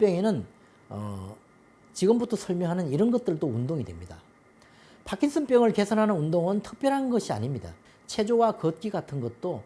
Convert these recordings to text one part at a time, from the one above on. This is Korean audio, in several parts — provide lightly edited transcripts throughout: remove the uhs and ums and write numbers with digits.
파킨슨병에는 지금부터 설명하는 이런 것들도 운동이 됩니다. 파킨슨병을 개선하는 운동은 특별한 것이 아닙니다. 체조와 걷기 같은 것도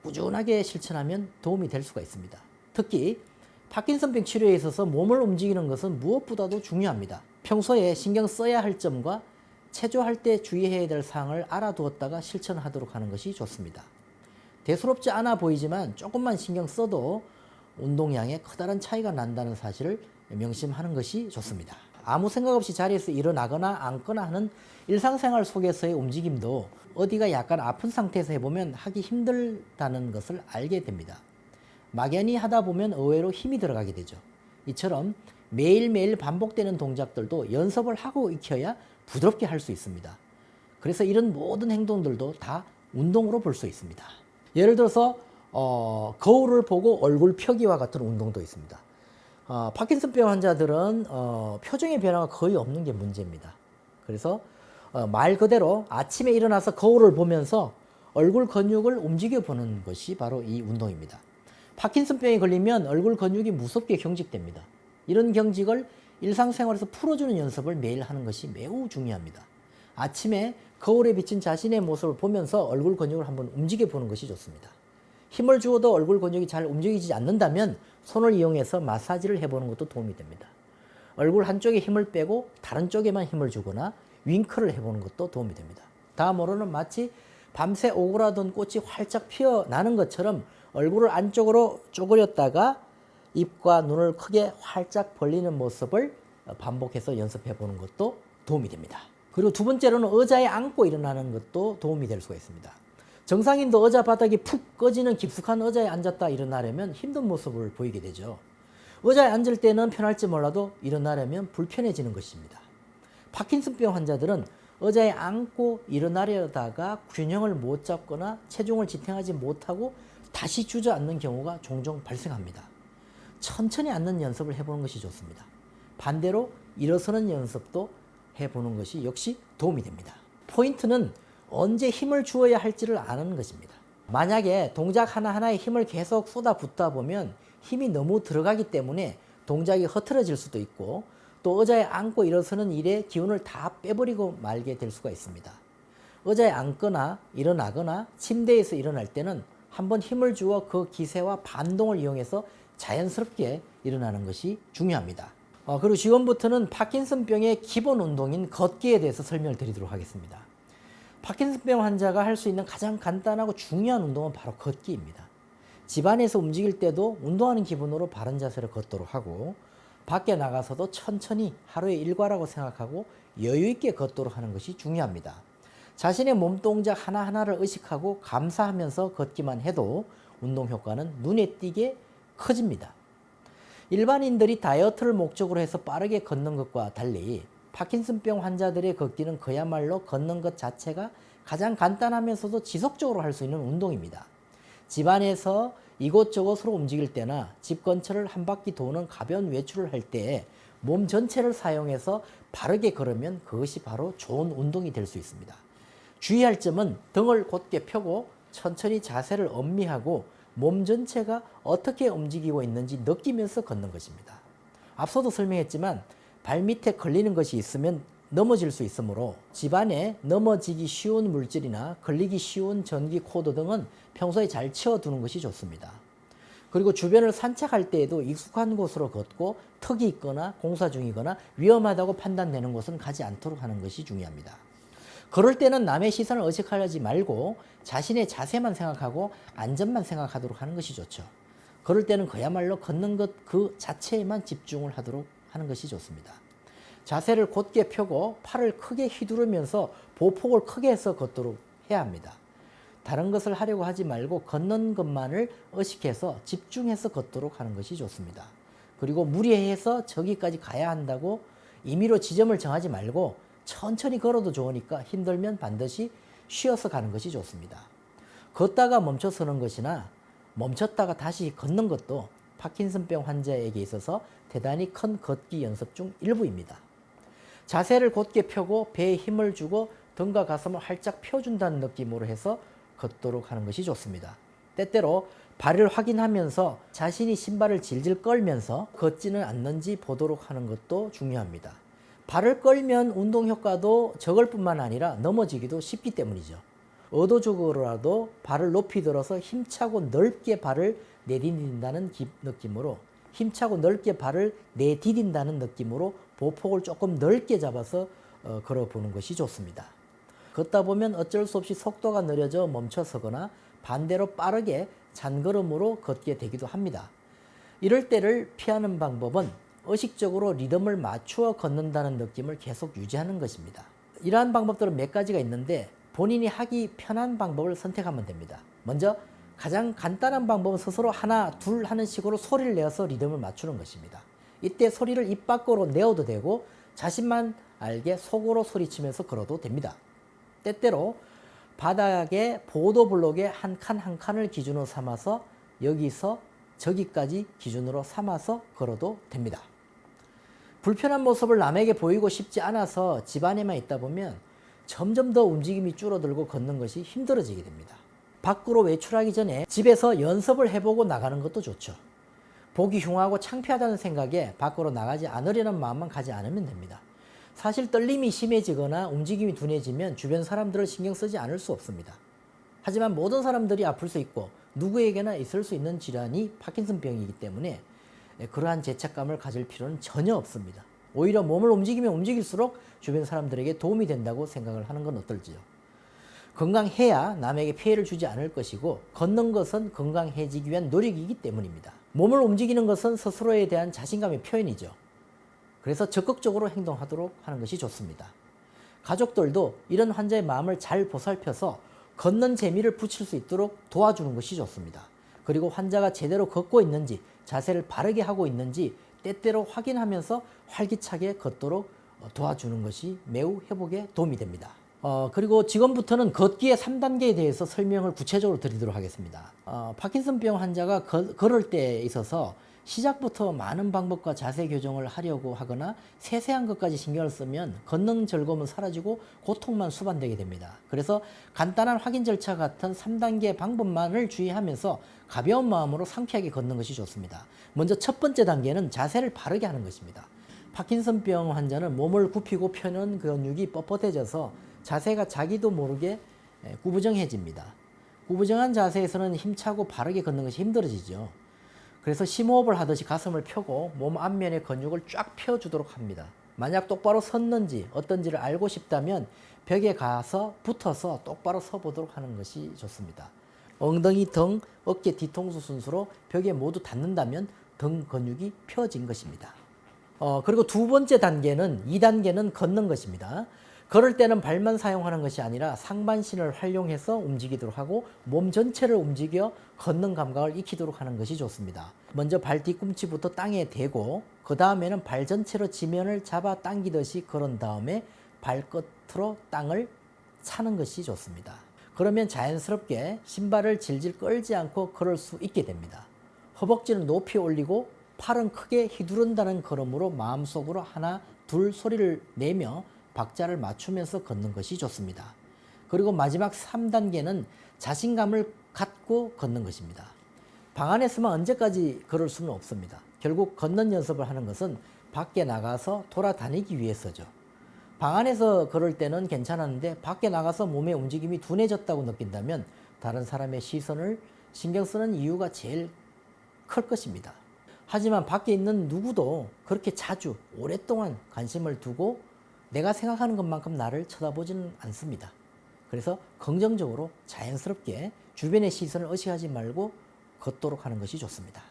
꾸준하게 실천하면 도움이 될 수가 있습니다. 특히 파킨슨병 치료에 있어서 몸을 움직이는 것은 무엇보다도 중요합니다. 평소에 신경 써야 할 점과 체조할 때 주의해야 될 사항을 알아두었다가 실천하도록 하는 것이 좋습니다. 대수롭지 않아 보이지만 조금만 신경 써도 운동량에 커다란 차이가 난다는 사실을 명심하는 것이 좋습니다. 아무 생각 없이 자리에서 일어나거나 앉거나 하는 일상생활 속에서의 움직임도 어디가 약간 아픈 상태에서 해보면 하기 힘들다는 것을 알게 됩니다. 막연히 하다 보면 의외로 힘이 들어가게 되죠. 이처럼 매일매일 반복되는 동작들도 연습을 하고 익혀야 부드럽게 할 수 있습니다. 그래서 이런 모든 행동들도 다 운동으로 볼 수 있습니다. 예를 들어서 거울을 보고 얼굴 펴기와 같은 운동도 있습니다. 파킨슨병 환자들은 표정의 변화가 거의 없는 게 문제입니다. 그래서 말 그대로 아침에 일어나서 거울을 보면서 얼굴 근육을 움직여 보는 것이 바로 이 운동입니다. 파킨슨병에 걸리면 얼굴 근육이 무섭게 경직됩니다. 이런 경직을 일상생활에서 풀어주는 연습을 매일 하는 것이 매우 중요합니다. 아침에 거울에 비친 자신의 모습을 보면서 얼굴 근육을 한번 움직여 보는 것이 좋습니다. 힘을 주어도 얼굴 근육이 잘 움직이지 않는다면 손을 이용해서 마사지를 해보는 것도 도움이 됩니다. 얼굴 한쪽에 힘을 빼고 다른 쪽에만 힘을 주거나 윙크를 해보는 것도 도움이 됩니다. 다음으로는 마치 밤새 오그라든 꽃이 활짝 피어나는 것처럼 얼굴을 안쪽으로 쪼그렸다가 입과 눈을 크게 활짝 벌리는 모습을 반복해서 연습해 보는 것도 도움이 됩니다. 그리고 두 번째로는 의자에 앉고 일어나는 것도 도움이 될 수가 있습니다. 정상인도 의자 바닥이 푹 꺼지는 깊숙한 의자에 앉았다 일어나려면 힘든 모습을 보이게 되죠. 의자에 앉을 때는 편할지 몰라도 일어나려면 불편해지는 것입니다. 파킨슨병 환자들은 의자에 앉고 일어나려다가 균형을 못 잡거나 체중을 지탱하지 못하고 다시 주저앉는 경우가 종종 발생합니다. 천천히 앉는 연습을 해보는 것이 좋습니다. 반대로 일어서는 연습도 해보는 것이 역시 도움이 됩니다. 포인트는 언제 힘을 주어야 할지를 아는 것입니다. 만약에 동작 하나하나에 힘을 계속 쏟아붓다 보면 힘이 너무 들어가기 때문에 동작이 흐트러질 수도 있고 또 의자에 앉고 일어서는 일에 기운을 다 빼버리고 말게 될 수가 있습니다. 의자에 앉거나 일어나거나 침대에서 일어날 때는 한번 힘을 주어 그 기세와 반동을 이용해서 자연스럽게 일어나는 것이 중요합니다. 그리고 지금부터는 파킨슨병의 기본 운동인 걷기에 대해서 설명을 드리도록 하겠습니다. 파킨슨병 환자가 할 수 있는 가장 간단하고 중요한 운동은 바로 걷기입니다. 집안에서 움직일 때도 운동하는 기분으로 바른 자세로 걷도록 하고 밖에 나가서도 천천히 하루의 일과라고 생각하고 여유 있게 걷도록 하는 것이 중요합니다. 자신의 몸 동작 하나하나를 의식하고 감사하면서 걷기만 해도 운동 효과는 눈에 띄게 커집니다. 일반인들이 다이어트를 목적으로 해서 빠르게 걷는 것과 달리 파킨슨병 환자들의 걷기는 그야말로 걷는 것 자체가 가장 간단하면서도 지속적으로 할 수 있는 운동입니다. 집안에서 이곳저곳으로 움직일 때나 집 근처를 한 바퀴 도는 가벼운 외출을 할 때 몸 전체를 사용해서 바르게 걸으면 그것이 바로 좋은 운동이 될 수 있습니다. 주의할 점은 등을 곧게 펴고 천천히 자세를 엄미하고 몸 전체가 어떻게 움직이고 있는지 느끼면서 걷는 것입니다. 앞서도 설명했지만 발밑에 걸리는 것이 있으면 넘어질 수 있으므로 집안에 넘어지기 쉬운 물질이나 걸리기 쉬운 전기 코드 등은 평소에 잘 치워두는 것이 좋습니다. 그리고 주변을 산책할 때에도 익숙한 곳으로 걷고 턱이 있거나 공사 중이거나 위험하다고 판단되는 곳은 가지 않도록 하는 것이 중요합니다. 걸을 때는 남의 시선을 의식하지 말고 자신의 자세만 생각하고 안전만 생각하도록 하는 것이 좋죠. 걸을 때는 그야말로 걷는 것 그 자체에만 집중을 하도록 하는 것이 좋습니다. 자세를 곧게 펴고 팔을 크게 휘두르면서 보폭을 크게 해서 걷도록 해야 합니다. 다른 것을 하려고 하지 말고 걷는 것만을 의식해서 집중해서 걷도록 하는 것이 좋습니다. 그리고 무리해서 저기까지 가야 한다고 임의로 지점을 정하지 말고 천천히 걸어도 좋으니까 힘들면 반드시 쉬어서 가는 것이 좋습니다. 걷다가 멈춰서는 것이나 멈췄다가 다시 걷는 것도 파킨슨병 환자에게 있어서 대단히 큰 걷기 연습 중 일부입니다. 자세를 곧게 펴고 배에 힘을 주고 등과 가슴을 활짝 펴준다는 느낌으로 해서 걷도록 하는 것이 좋습니다. 때때로 발을 확인하면서 자신이 신발을 질질 끌면서 걷지는 않는지 보도록 하는 것도 중요합니다. 발을 끌면 운동 효과도 적을 뿐만 아니라 넘어지기도 쉽기 때문이죠. 의도적으로라도 발을 높이 들어서 힘차고 넓게 발을 내디딘다는 느낌으로 힘차고 넓게 발을 내디딘다는 느낌으로 보폭을 조금 넓게 잡아서 걸어보는 것이 좋습니다. 걷다 보면 어쩔 수 없이 속도가 느려져 멈춰서거나 반대로 빠르게 잔걸음으로 걷게 되기도 합니다. 이럴 때를 피하는 방법은 의식적으로 리듬을 맞추어 걷는다는 느낌을 계속 유지하는 것입니다. 이러한 방법들은 몇 가지가 있는데 본인이 하기 편한 방법을 선택하면 됩니다. 먼저 가장 간단한 방법은 스스로 하나, 둘 하는 식으로 소리를 내어서 리듬을 맞추는 것입니다. 이때 소리를 입 밖으로 내어도 되고 자신만 알게 속으로 소리치면서 걸어도 됩니다. 때때로 바닥에 보도블록에 한 칸 한 칸을 기준으로 삼아서 여기서 저기까지 기준으로 삼아서 걸어도 됩니다. 불편한 모습을 남에게 보이고 싶지 않아서 집 안에만 있다 보면 점점 더 움직임이 줄어들고 걷는 것이 힘들어지게 됩니다. 밖으로 외출하기 전에 집에서 연습을 해보고 나가는 것도 좋죠. 보기 흉하고 창피하다는 생각에 밖으로 나가지 않으려는 마음만 가지 않으면 됩니다. 사실 떨림이 심해지거나 움직임이 둔해지면 주변 사람들을 신경 쓰지 않을 수 없습니다. 하지만 모든 사람들이 아플 수 있고 누구에게나 있을 수 있는 질환이 파킨슨병이기 때문에 그러한 죄책감을 가질 필요는 전혀 없습니다. 오히려 몸을 움직이면 움직일수록 주변 사람들에게 도움이 된다고 생각을 하는 건 어떨지요. 건강해야 남에게 피해를 주지 않을 것이고 걷는 것은 건강해지기 위한 노력이기 때문입니다. 몸을 움직이는 것은 스스로에 대한 자신감의 표현이죠. 그래서 적극적으로 행동하도록 하는 것이 좋습니다. 가족들도 이런 환자의 마음을 잘 보살펴서 걷는 재미를 붙일 수 있도록 도와주는 것이 좋습니다. 그리고 환자가 제대로 걷고 있는지 자세를 바르게 하고 있는지 때때로 확인하면서 활기차게 걷도록 도와주는 것이 매우 회복에 도움이 됩니다. 그리고 지금부터는 걷기의 3단계에 대해서 설명을 구체적으로 드리도록 하겠습니다. 파킨슨병 환자가 걸을 때에 있어서 시작부터 많은 방법과 자세 교정을 하려고 하거나 세세한 것까지 신경을 쓰면 걷는 즐거움은 사라지고 고통만 수반되게 됩니다. 그래서 간단한 확인 절차 같은 3단계 방법만을 주의하면서 가벼운 마음으로 상쾌하게 걷는 것이 좋습니다. 먼저 첫 번째 단계는 자세를 바르게 하는 것입니다. 파킨슨병 환자는 몸을 굽히고 펴는 근육이 뻣뻣해져서 자세가 자기도 모르게 구부정해집니다. 구부정한 자세에서는 힘차고 바르게 걷는 것이 힘들어지죠. 그래서 심호흡을 하듯이 가슴을 펴고 몸 앞면의 근육을 쫙 펴주도록 합니다. 만약 똑바로 섰는지 어떤지를 알고 싶다면 벽에 가서 붙어서 똑바로 서보도록 하는 것이 좋습니다. 엉덩이, 등, 어깨, 뒤통수 순서로 벽에 모두 닿는다면 등 근육이 펴진 것입니다. 그리고 두 번째 단계는 2단계는 걷는 것입니다. 걸을 때는 발만 사용하는 것이 아니라 상반신을 활용해서 움직이도록 하고 몸 전체를 움직여 걷는 감각을 익히도록 하는 것이 좋습니다. 먼저 발 뒤꿈치부터 땅에 대고 그 다음에는 발 전체로 지면을 잡아 당기듯이 걸은 다음에 발끝으로 땅을 차는 것이 좋습니다. 그러면 자연스럽게 신발을 질질 끌지 않고 걸을 수 있게 됩니다. 허벅지는 높이 올리고 팔은 크게 휘두른다는 걸음으로 마음속으로 하나, 둘 소리를 내며 박자를 맞추면서 걷는 것이 좋습니다. 그리고 마지막 3단계는 자신감을 갖고 걷는 것입니다. 방 안에서만 언제까지 걸을 수는 없습니다. 결국 걷는 연습을 하는 것은 밖에 나가서 돌아다니기 위해서죠. 방 안에서 걸을 때는 괜찮았는데 밖에 나가서 몸의 움직임이 둔해졌다고 느낀다면 다른 사람의 시선을 신경 쓰는 이유가 제일 클 것입니다. 하지만 밖에 있는 누구도 그렇게 자주 오랫동안 관심을 두고 내가 생각하는 것만큼 나를 쳐다보지는 않습니다. 그래서 긍정적으로 자연스럽게 주변의 시선을 의식하지 말고 걷도록 하는 것이 좋습니다.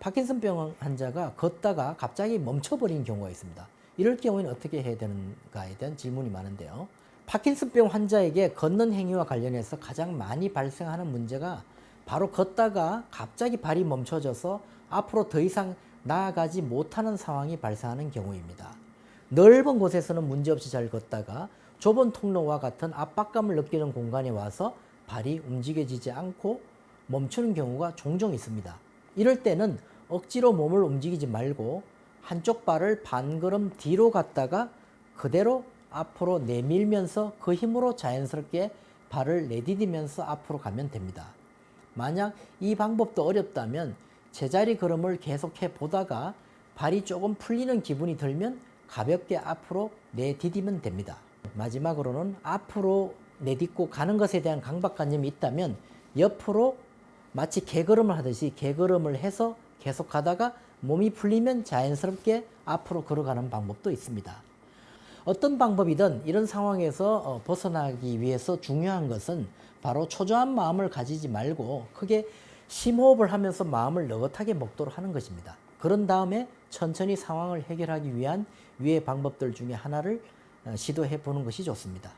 파킨슨병 환자가 걷다가 갑자기 멈춰버린 경우가 있습니다. 이럴 경우에는 어떻게 해야 되는가에 대한 질문이 많은데요. 파킨슨병 환자에게 걷는 행위와 관련해서 가장 많이 발생하는 문제가 바로 걷다가 갑자기 발이 멈춰져서 앞으로 더 이상 나아가지 못하는 상황이 발생하는 경우입니다. 넓은 곳에서는 문제없이 잘 걷다가 좁은 통로와 같은 압박감을 느끼는 공간에 와서 발이 움직여지지 않고 멈추는 경우가 종종 있습니다. 이럴 때는 억지로 몸을 움직이지 말고 한쪽 발을 반 걸음 뒤로 갔다가 그대로 앞으로 내밀면서 그 힘으로 자연스럽게 발을 내디디면서 앞으로 가면 됩니다. 만약 이 방법도 어렵다면 제자리 걸음을 계속해 보다가 발이 조금 풀리는 기분이 들면 가볍게 앞으로 내디디면 됩니다. 마지막으로는 앞으로 내딛고 가는 것에 대한 강박관념이 있다면 옆으로 마치 개걸음을 하듯이 개걸음을 해서 계속 가다가 몸이 풀리면 자연스럽게 앞으로 걸어가는 방법도 있습니다. 어떤 방법이든 이런 상황에서 벗어나기 위해서 중요한 것은 바로 초조한 마음을 가지지 말고 크게 심호흡을 하면서 마음을 느긋하게 먹도록 하는 것입니다. 그런 다음에 천천히 상황을 해결하기 위한 위의 방법들 중에 하나를 시도해 보는 것이 좋습니다.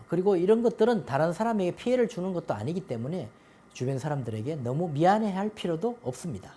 그리고 이런 것들은 다른 사람에게 피해를 주는 것도 아니기 때문에 주변 사람들에게 너무 미안해할 필요도 없습니다.